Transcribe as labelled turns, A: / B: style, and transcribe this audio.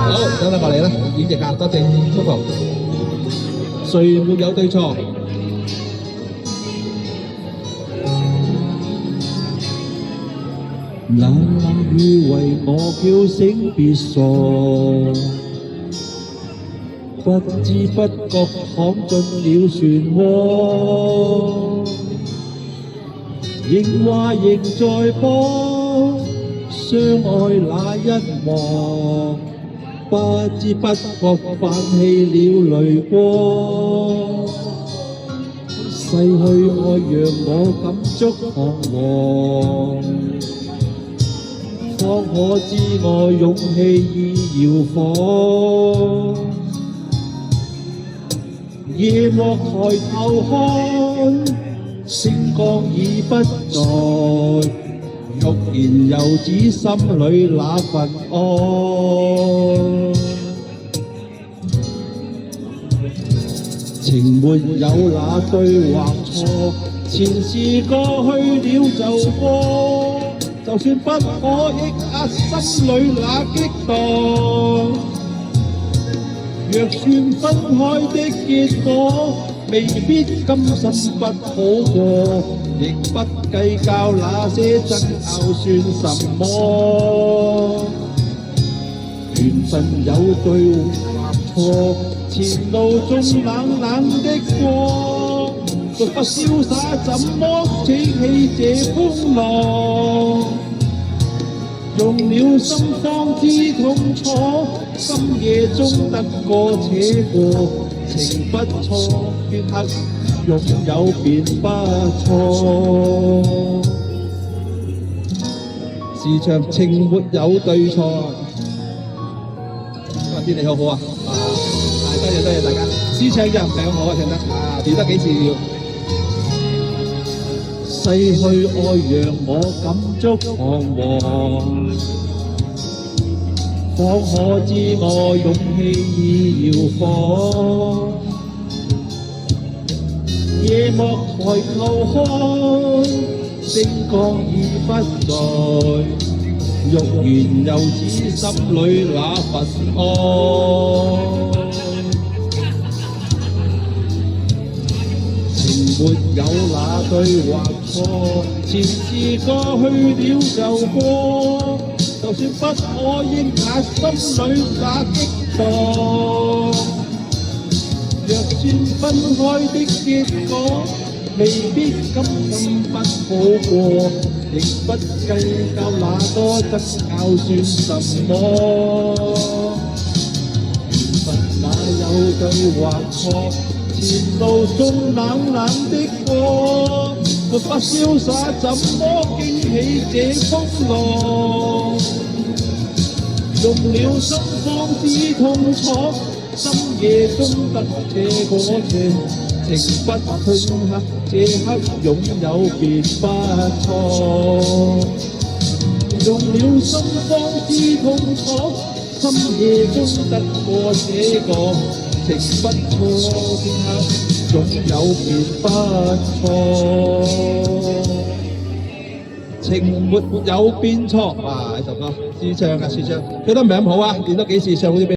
A: 好，等等過嚟啦，演繹下，多謝祝福。誰沒有對錯？
B: 那冷雨為我叫醒別傻，不知不覺躺進了漩渦，仍話仍在播相愛那一幕，不知不覺泛起了淚光，逝去愛讓我感觸彷徨，方可知我勇氣已搖晃，夜幕抬頭看，星光已不在，欲言又止心裏那份愛，情沒有那對或錯，前事過去了就過，就算不可抑壓心裏那激盪，若算分開的結果，未必甘心不好過，亦不計較那些爭拗算什麼。緣分有對或錯，前路中冷冷的過，獨不瀟灑怎麼扯起這風浪？用了心方知痛楚，深夜中得過且過，情不錯，月黑擁有便不錯。
A: 時長情沒有對錯。今天你好好啊！多謝多謝大家。詩唱就唔係咁好啊，唱得練得幾次要。
B: 逝去愛讓我感觸彷徨，方可知我勇氣已搖晃，夜幕抬頭看，星光已不在，欲言又止心裏那份愛，情沒有那對或錯，前事過去了就過，就算不可抑壓心裏那激盪，若算分開的結果，未必甘心不好過，亦不計較那多爭拗算什麼。緣分哪有對或錯，前路中冷冷的過，沒法瀟灑怎麼驚起這風浪？用了心方知痛楚，深夜中得這個情，情不褪黑，這刻擁有便不錯。用了心方知痛楚，深夜中得過這個情不錯，片刻擁有便不錯。
A: 情沒有變錯。哇！呢首歌詩唱啊詩唱，唱得唔係咁好啊，練多幾次唱好啲俾。